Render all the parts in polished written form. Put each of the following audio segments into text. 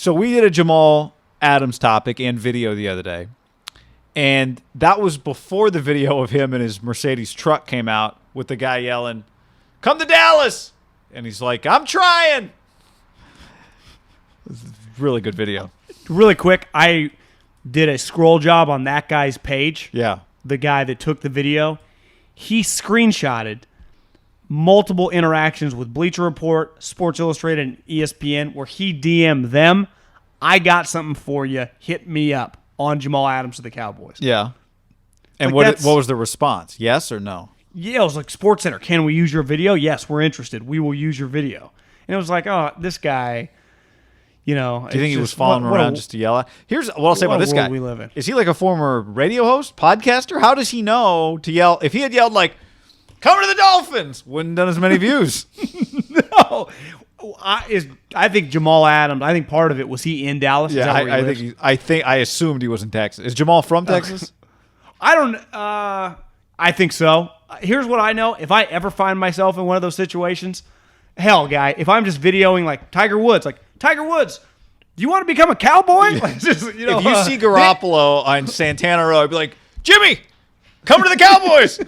So we did a Jamal Adams topic and video the other day. And that was before the video of him and his Mercedes truck came out with the guy yelling, "Come to Dallas!" And he's like, "I'm trying." Really good video. Really quick, I did a scroll job on that guy's page. Yeah. The guy that took the video. He screenshotted multiple interactions with Bleacher Report, Sports Illustrated, and ESPN where he DM'd them. I got something for you. Hit me up on Jamal Adams to the Cowboys. Yeah. And Like what was the response? Yes or no? Yeah, it was like, SportsCenter, can we use your video? Yes, we're interested. We will use your video. And it was like, oh, this guy, Do you think he was following around just to yell at? Here's what I'll say about this guy. We live in. Is he like a former radio host, podcaster? How does he know to yell? If he had yelled like, "Come to the Dolphins," wouldn't have done as many views. No. I think Jamal Adams, I think part of it was he in Dallas. Yeah, I assumed he was in Texas. Is Jamal from Texas? I think so. Here's what I know. If I ever find myself in one of those situations, hell, guy, if I'm just videoing like Tiger Woods, do you want to become a Cowboy? Like, just, if you see Garoppolo on Santana Row, I'd be like, "Jimmy, come to the Cowboys."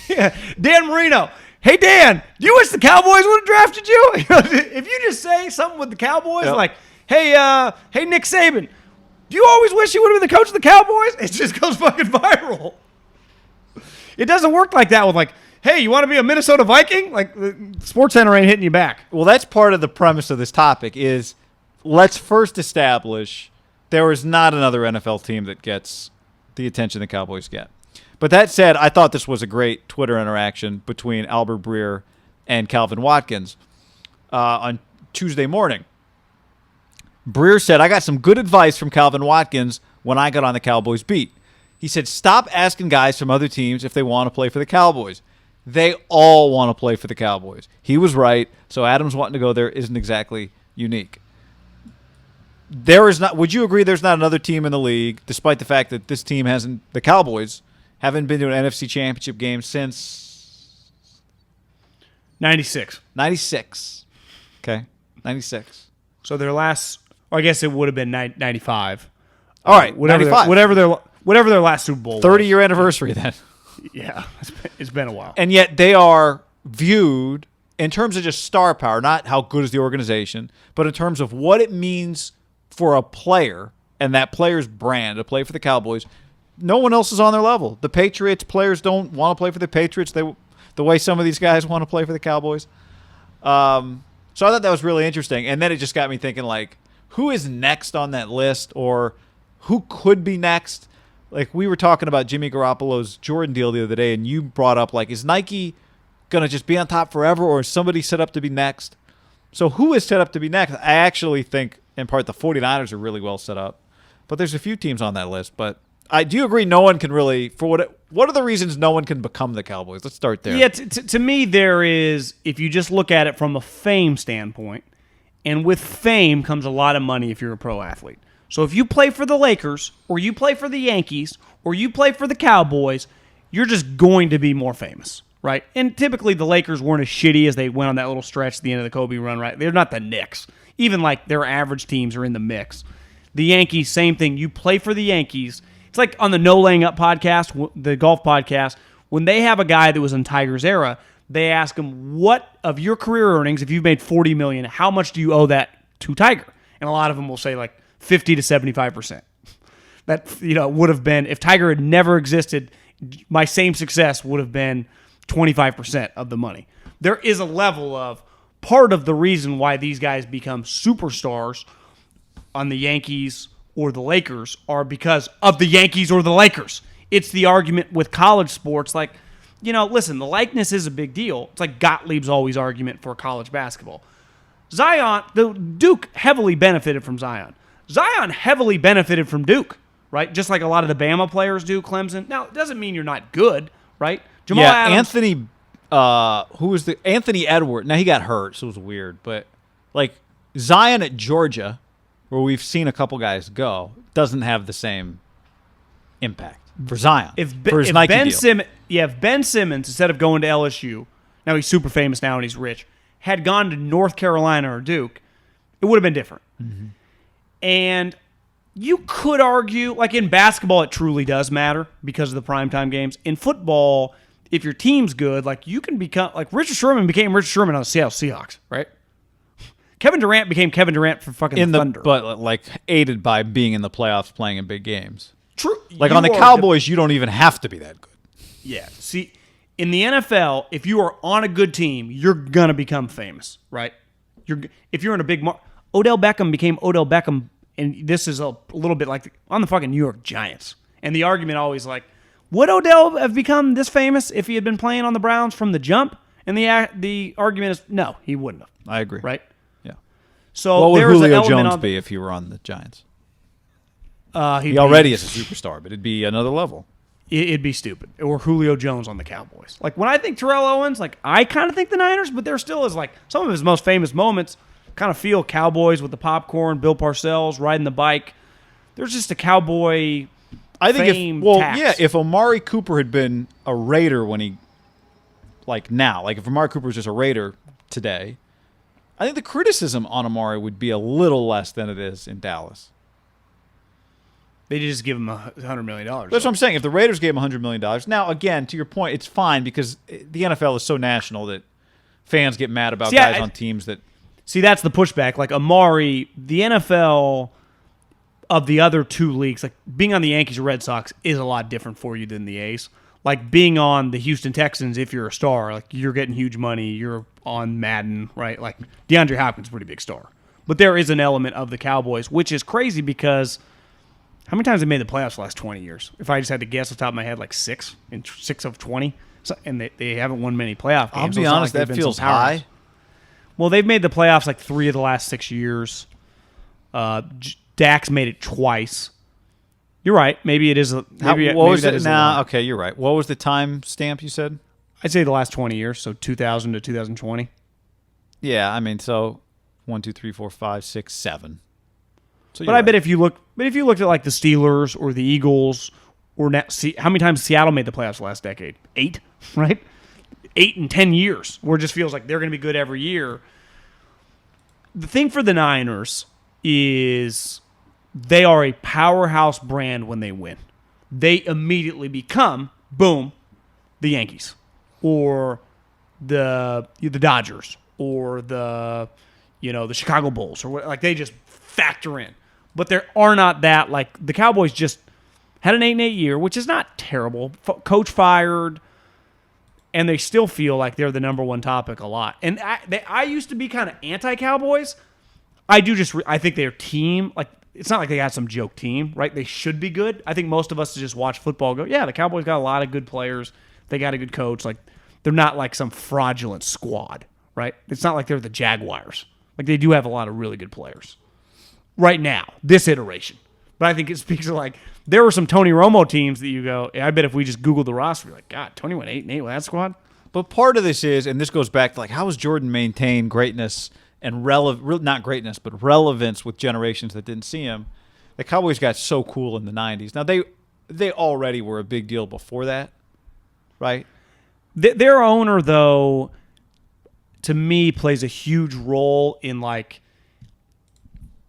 Yeah. Dan Marino. Hey, Dan, do you wish the Cowboys would have drafted you? If you just say something with the Cowboys, like, hey, Nick Saban, do you always wish you would have been the coach of the Cowboys? It just goes fucking viral. It doesn't work like that with like, hey, you want to be a Minnesota Viking? Like, SportsCenter ain't hitting you back. Well, that's part of the premise of this topic is let's first establish there is not another NFL team that gets the attention the Cowboys get. But that said, I thought this was a great Twitter interaction between Albert Breer and Calvin Watkins on Tuesday morning. Breer said, "I got some good advice from Calvin Watkins when I got on the Cowboys beat." He said, "Stop asking guys from other teams if they want to play for the Cowboys. They all want to play for the Cowboys." He was right, so Adams wanting to go there isn't exactly unique. Would you agree there's not another team in the league, despite the fact that this team the Cowboys haven't been to an NFC Championship game since 96. 96. Okay, 96. So their last, or I guess it would have been 95. All right, whatever 95. Whatever their last Super Bowl 30-year anniversary then. Yeah, it's been a while. And yet they are viewed in terms of just star power, not how good is the organization, but in terms of what it means for a player and that player's brand to play for the Cowboys. No one else is on their level. The Patriots players don't want to play for the Patriots the way some of these guys want to play for the Cowboys. So I thought that was really interesting. And then it just got me thinking, like, who is next on that list or who could be next? Like, we were talking about Jimmy Garoppolo's Jordan deal the other day, and you brought up, like, is Nike going to just be on top forever or is somebody set up to be next? So who is set up to be next? I actually think, in part, the 49ers are really well set up. But there's a few teams on that list, but do you agree no one can really, what are the reasons no one can become the Cowboys? Let's start there. Yeah, to me, there is, if you just look at it from a fame standpoint, and with fame comes a lot of money if you're a pro athlete. So if you play for the Lakers, or you play for the Yankees, or you play for the Cowboys, you're just going to be more famous, right? And typically the Lakers weren't as shitty as they went on that little stretch at the end of the Kobe run, right? They're not the Knicks. Even like their average teams are in the mix. The Yankees, same thing. You play for the Yankees. It's like on the No Laying Up podcast, the golf podcast, when they have a guy that was in Tiger's era, they ask him, what of your career earnings, if you've made $40 million, how much do you owe that to Tiger? And a lot of them will say like 50 to 75%. That, would have been, if Tiger had never existed, my same success would have been 25% of the money. There is a level of part of the reason why these guys become superstars on the Yankees or the Lakers are because of the Yankees or the Lakers. It's the argument with college sports. Like, listen, the likeness is a big deal. It's like Gottlieb's always argument for college basketball. Duke heavily benefited from Zion. Zion heavily benefited from Duke, right? Just like a lot of the Bama players do, Clemson. Now, it doesn't mean you're not good, right? Jamal Adams, Anthony Edwards. Now, he got hurt, so it was weird. But, like, Zion at Georgia, where we've seen a couple guys go, doesn't have the same impact for Zion. If Ben Simmons, instead of going to LSU, now he's super famous now and he's rich, had gone to North Carolina or Duke, it would have been different. Mm-hmm. And you could argue, like in basketball, it truly does matter because of the primetime games. In football, if your team's good, like you can become, like Richard Sherman became Richard Sherman on the Seattle Seahawks, right? Kevin Durant became Kevin Durant for fucking Thunder. But like aided by being in the playoffs, playing in big games. True. Like on the Cowboys, you don't even have to be that good. Yeah. See, in the NFL, if you are on a good team, you're gonna become famous, right? If you're in a big Odell Beckham became Odell Beckham, and this is a little bit like on the fucking New York Giants. And the argument always like, would Odell have become this famous if he had been playing on the Browns from the jump? And the argument is no, he wouldn't have. I agree. Right? Yeah. So what would there is an Julio element Jones be if he were on the Giants? He already is a superstar, but it'd be another level. It'd be stupid. Or Julio Jones on the Cowboys. Like when I think Terrell Owens, like I kind of think the Niners, but there still is like some of his most famous moments kind of feel Cowboys with the popcorn, Bill Parcells riding the bike. There's just a Cowboy fame tax. if Amari Cooper had been a Raider when he, like now, like if Amari Cooper was just a Raider today, I think the criticism on Amari would be a little less than it is in Dallas. They just give him $100 million. That's what I'm saying. If the Raiders gave him $100 million, now again, to your point, it's fine because the NFL is so national that fans get mad about guys on teams that. See, that's the pushback. Like Amari, the NFL of the other two leagues, like being on the Yankees or Red Sox is a lot different for you than the A's. Like being on the Houston Texans, if you're a star, like you're getting huge money, you're on Madden, right? Like DeAndre Hopkins, pretty big star. But there is an element of the Cowboys, which is crazy because how many times have they made the playoffs the last 20 years? If I just had to guess off the top of my head, like 6 of 20. So, and they haven't won many playoff games. I'll be honest, that feels high. Well, they've made the playoffs like 3 of the last 6 years. Dak's made it twice. You're right. Maybe it is. Okay, you're right. What was the time stamp you said? I'd say the last 20 years, so 2000 to 2020. Yeah, I mean, so 1, 2, 3, 4, 5, 6, 7. So but I bet if you looked at like the Steelers or the Eagles, or how many times Seattle made the playoffs last decade? 8, right? 8 in 10 years, where it just feels like they're going to be good every year. The thing for the Niners is they are a powerhouse brand when they win. They immediately become, boom, the Yankees or the Dodgers or the Chicago Bulls or what, like they just factor in. But there are not that, like the Cowboys just had an 8-8 year, which is not terrible. Coach fired, and they still feel like they're the number one topic a lot. And I used to be kind of anti-Cowboys. I think their team, like, it's not like they got some joke team, right? They should be good. I think most of us just watch football go, yeah, the Cowboys got a lot of good players. They got a good coach. Like, they're not like some fraudulent squad, right? It's not like they're the Jaguars. Like, they do have a lot of really good players right now, this iteration. But I think it speaks of, like, there were some Tony Romo teams that you go, I bet if we just Googled the roster, you're like, God, Tony went 8-8 with that squad? But part of this is, and this goes back to, like, how has Jordan maintained greatness and not greatness, but relevance with generations that didn't see him? The Cowboys got so cool in the 90s. Now, they already were a big deal before that, right? Their owner, though, to me, plays a huge role in, like,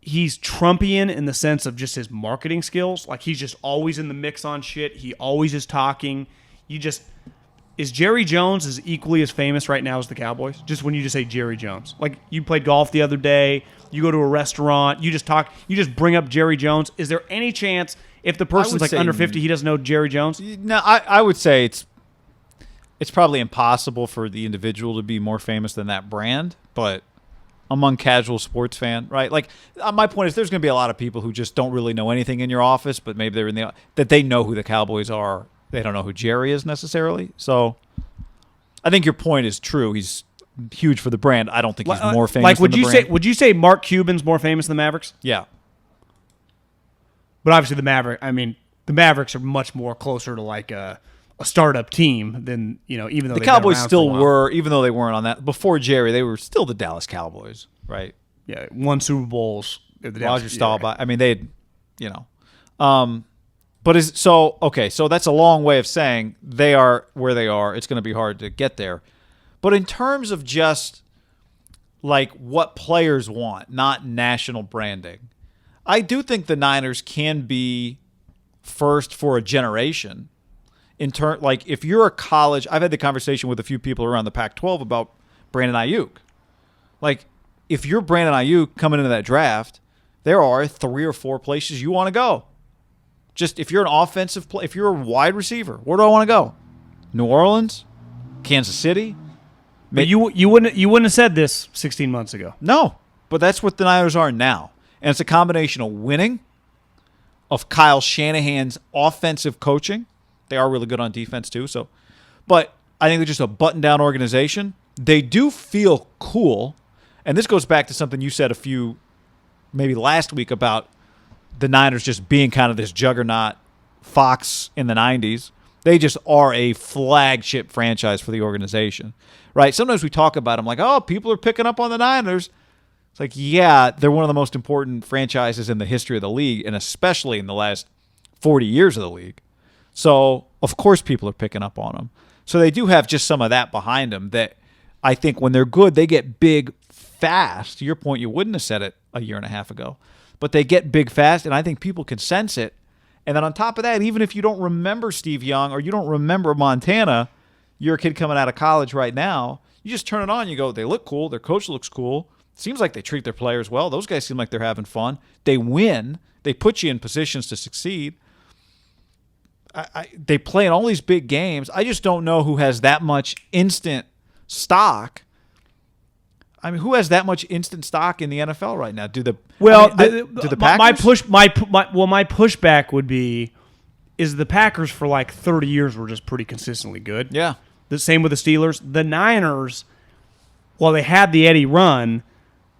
he's Trumpian in the sense of just his marketing skills. Like, he's just always in the mix on shit. He always is talking. Is Jerry Jones as equally as famous right now as the Cowboys? Just when you just say Jerry Jones. Like, you played golf the other day, you go to a restaurant, you just bring up Jerry Jones. Is there any chance if the person's like under 50, he doesn't know Jerry Jones? No, I would say it's probably impossible for the individual to be more famous than that brand, but among casual sports fan, right? Like, my point is there's going to be a lot of people who just don't really know anything in your office, but maybe they're that they know who the Cowboys are. They don't know who Jerry is necessarily. So I think your point is true. He's huge for the brand. I don't think he's more famous than the brand. Would you say Mark Cuban's more famous than the Mavericks? Yeah. But obviously the Mavericks are much more closer to like a startup team than, even though the Cowboys still were, even though they weren't on that. Before Jerry, they were still the Dallas Cowboys, right? Yeah, won Super Bowls. Roger Staubach. I mean, they'd, but so that's a long way of saying they are where they are. It's going to be hard to get there. But in terms of just like what players want, not national branding, I do think the Niners can be first for a generation. Like if you're a college, I've had the conversation with a few people around the Pac-12 about Brandon Ayuk. Like if you're Brandon Ayuk coming into that draft, there are 3 or 4 places you want to go. Just if you're an offensive play, if you're a wide receiver, where do I want to go? New Orleans, Kansas City. But you wouldn't have said this 16 months ago. No, but that's what the Niners are now, and it's a combination of winning, of Kyle Shanahan's offensive coaching. They are really good on defense too. So, but I think they're just a button-down organization. They do feel cool, and this goes back to something you said maybe last week about the Niners just being kind of this juggernaut Fox in the 90s. They just are a flagship franchise for the organization, right? Sometimes we talk about them like, oh, people are picking up on the Niners. It's like, yeah, they're one of the most important franchises in the history of the league, and especially in the last 40 years of the league. So, of course, people are picking up on them. So they do have just some of that behind them that I think when they're good, they get big fast. To your point, you wouldn't have said it a year and a half ago. But they get big fast, and I think people can sense it. And then on top of that, even if you don't remember Steve Young or you don't remember Montana, you're a kid coming out of college right now, you just turn it on, you go, they look cool, their coach looks cool, seems like they treat their players well, those guys seem like they're having fun, they win, they put you in positions to succeed. They play in all these big games. I just don't know who has that much instant stock. I mean, who has that much instant stock in the NFL right now? Do the Packers? My pushback would be is the Packers for like 30 years were just pretty consistently good. Yeah. The same with the Steelers. The Niners, while they had the Eddie run,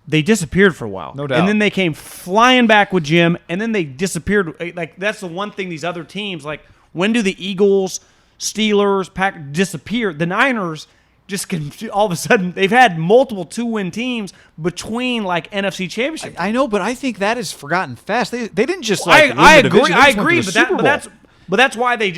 they disappeared for a while. No doubt. And then they came flying back with Jim, and then they disappeared. Like that's the one thing these other teams, like when do the Eagles, Steelers, Packers disappear? The Niners just can all of a sudden they've had multiple 2-win teams between like NFC championship. I know, but I think that is forgotten fast. They didn't just I agree, but that's why they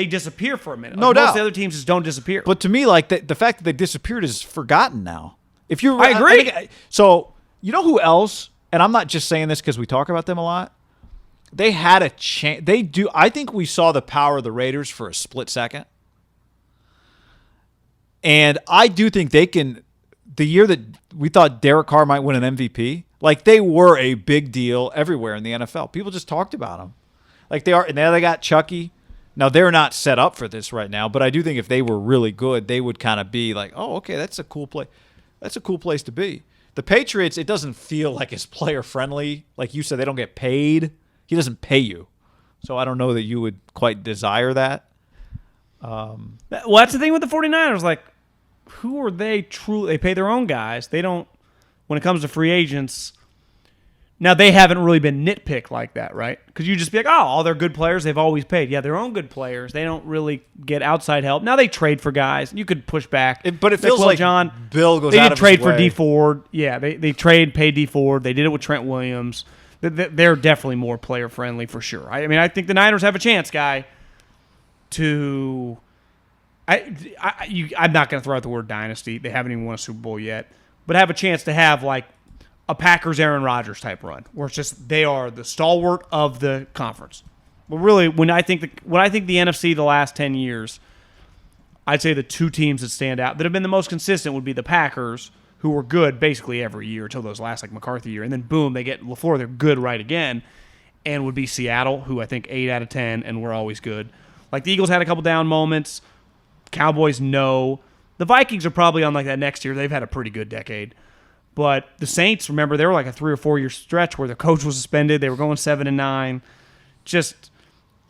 disappear for a minute. No like, doubt. Most of the other teams just don't disappear. But to me, like the fact that they disappeared is forgotten now. I agree. So you know who else? And I'm not just saying this because we talk about them a lot. They had a chance. They do. I think we saw the power of the Raiders for a split second. And I do think they can. The year that we thought Derek Carr might win an MVP, like they were a big deal everywhere in the NFL. People just talked about them, like they are. And now they got Chucky. Now they're not set up for this right now, but I do think if they were really good, they would kind of be like, "Oh, okay, that's a cool play. That's a cool place to be." The Patriots, it doesn't feel like it's player friendly. Like you said, they don't get paid. He doesn't pay you, so I don't know that you would quite desire that. Well, that's the thing with the 49ers. Like, who are they truly? They pay their own guys. They don't, when it comes to free agents, now they haven't really been nitpicked like that, right? Because you just be like, oh, all their good players, they've always paid. Yeah, their own good players. They don't really get outside help. Now they trade for guys. You could push back. But it feels like John, Bill goes they out did of trade his for way. D Ford. Yeah, they pay D Ford. They did it with Trent Williams. They're definitely more player friendly for sure. I mean, I think the Niners have a chance, guy, to... I'm not going to throw out the word dynasty. They haven't even won a Super Bowl yet, but have a chance to have like a Packers Aaron Rodgers type run, where it's just they are the stalwart of the conference. Well, really, when I think the NFC the last 10 years, I'd say the two teams that stand out that have been the most consistent would be the Packers, who were good basically every year until those last like McCarthy year, and then boom, they get LaFleur, they're good right again, and would be Seattle, who I think 8 out of 10, and we're always good. Like the Eagles had a couple down moments. Cowboys, no. The Vikings are probably on like that next year. They've had a pretty good decade. But the Saints, remember, they were like a 3 or 4 year stretch where their coach was suspended. They were going 7-9. Just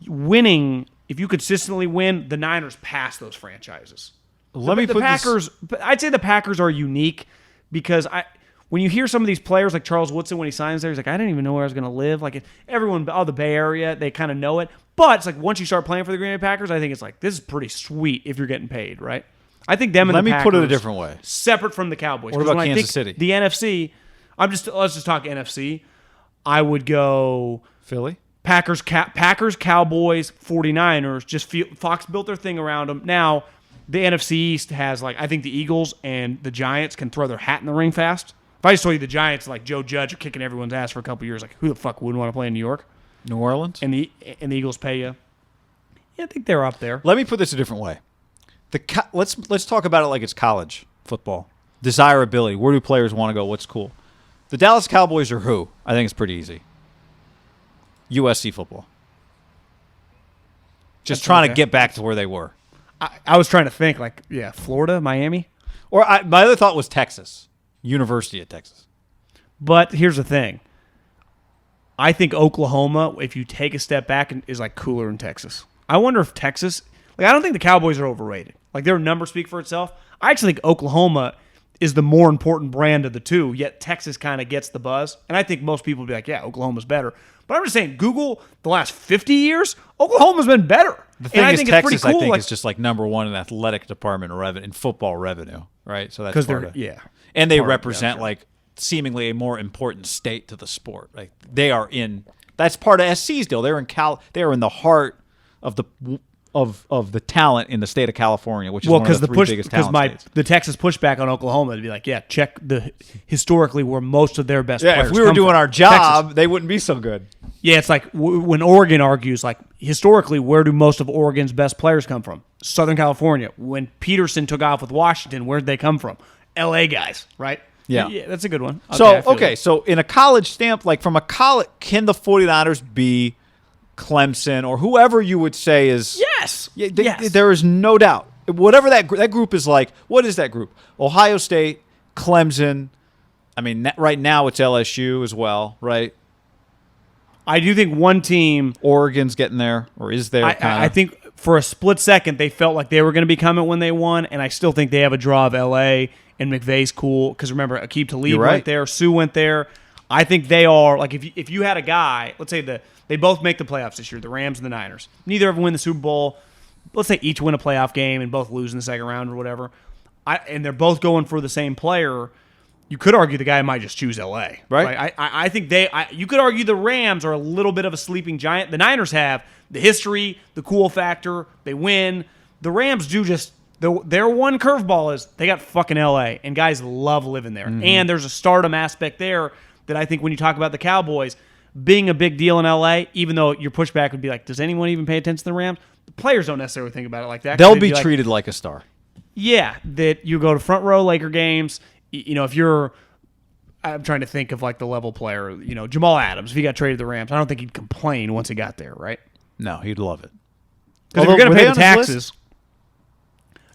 winning, if you consistently win, the Niners pass those franchises. The Packers, I'd say the Packers are unique because when you hear some of these players like Charles Woodson when he signs there, he's like, I didn't even know where I was going to live. Like everyone, the Bay Area, they kind of know it. But it's like once you start playing for the Green Bay Packers, I think it's like this is pretty sweet if you're getting paid, right? I think them and the Packers. Let me put it a different way. Separate from the Cowboys. What about Kansas City? The NFC. Let's just talk NFC. I would go Philly. Packers, Cowboys, 49ers. Fox built their thing around them. Now the NFC East has I think the Eagles and the Giants can throw their hat in the ring fast. If I just told you the Giants, like Joe Judge, are kicking everyone's ass for a couple years, like who the fuck wouldn't want to play in New York? New Orleans? And the Eagles pay you. Yeah, I think they're up there. Let me put this a different way. Let's talk about it like it's college football. Desirability. Where do players want to go? What's cool? The Dallas Cowboys are who? I think it's pretty easy. USC football. Just trying to get back to where they were. I was trying to think, like, yeah, Florida, Miami. Or my other thought was Texas. University of Texas. But here's the thing. I think Oklahoma, if you take a step back, is like cooler in Texas. I wonder if Texas, like I don't think the Cowboys are overrated. Like their numbers speak for itself. I actually think Oklahoma is the more important brand of the two, yet Texas kind of gets the buzz. And I think most people would be like, yeah, Oklahoma's better. But I'm just saying, Google the last 50 years, Oklahoma's been better. The thing is, think Texas, it's pretty cool. I think, like, is just like number one in athletic department in football revenue, right? So that's because part they're of, yeah, and they part of it, represent yeah, sure. like seemingly a more important state to the sport. Like they are in. That's part of SC's deal. They're in They are in the heart of the talent in the state of California, which is one of the three biggest talent states. The Texas pushback on Oklahoma would be like, yeah, check the historically where most of their best players If we were come doing from. our job, Texas. they wouldn't be so good. Yeah, it's like when Oregon argues, like historically, where do most of Oregon's best players come from? Southern California. When Peterson took off with Washington, where'd they come from? L.A. guys, right? Yeah. That's a good one. So in a college stamp, like from a college, can the 49ers be Clemson or whoever you would say is Yes. Yes. There is no doubt. Whatever that group is like, what is that group? Ohio State, Clemson. I mean, right now it's LSU as well, right? I do think one team. Oregon's getting there, or is there? I think for a split second they felt like they were going to become it when they won, and I still think they have a draw of L.A. and McVay's cool because remember Aqib Talib went there, Sue went there. I think they are like if you had a guy, let's say they both make the playoffs this year, the Rams and the Niners. Neither of them win the Super Bowl. Let's say each win a playoff game and both lose in the second round or whatever. And they're both going for the same player. You could argue the guy might just choose L.A. Right. I think you could argue the Rams are a little bit of a sleeping giant. The Niners have the history, the cool factor. They win. The Rams do just their one curveball is they got fucking L.A. and guys love living there. Mm-hmm. And there's a stardom aspect there that I think when you talk about the Cowboys being a big deal in L.A., even though your pushback would be like, does anyone even pay attention to the Rams? The players don't necessarily think about it like that. They'll be treated like a star. Yeah, that you go to front row Laker games. You know, if you're, I'm trying to think of like the level player, you know, Jamal Adams, if he got traded to the Rams, I don't think he'd complain once he got there, right? No, he'd love it. Because if you're going to pay the taxes.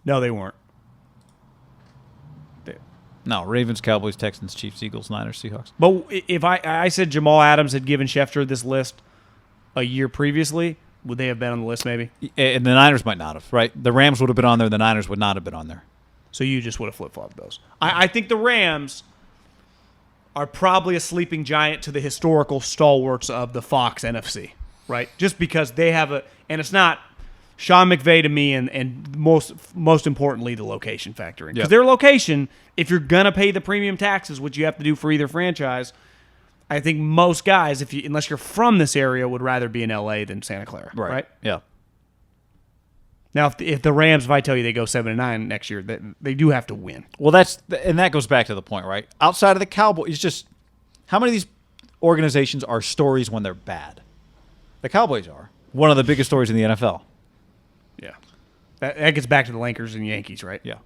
No, they weren't. No, Ravens, Cowboys, Texans, Chiefs, Eagles, Niners, Seahawks. But if I said Jamal Adams had given Schefter this list a year previously, would they have been on the list maybe? And the Niners might not have, right? The Rams would have been on there. The Niners would not have been on there. So you just would have flip-flopped those. I think the Rams are probably a sleeping giant to the historical stalwarts of the Fox NFC, right? Just because they have and it's not Sean McVay to me and most importantly, the location factor. Because their location, if you're going to pay the premium taxes, which you have to do for either franchise, I think most guys, unless you're from this area, would rather be in L.A. than Santa Clara, right? Yeah. Now, if the Rams, if I tell you they go 7-9 next year, they do have to win. Well, that goes back to the point, right? Outside of the Cowboys, it's just how many of these organizations are stories when they're bad? The Cowboys are one of the biggest stories in the NFL. Yeah, that gets back to the Lakers and Yankees, right? Yeah.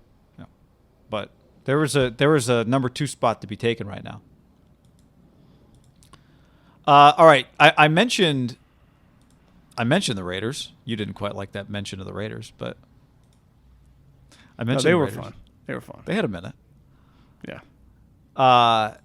But there was a number 2 spot to be taken right now. All right, I mentioned the Raiders. You didn't quite like that mention of the Raiders, but I mentioned they the were Raiders. fun. They were fun. They had a minute. Yeah.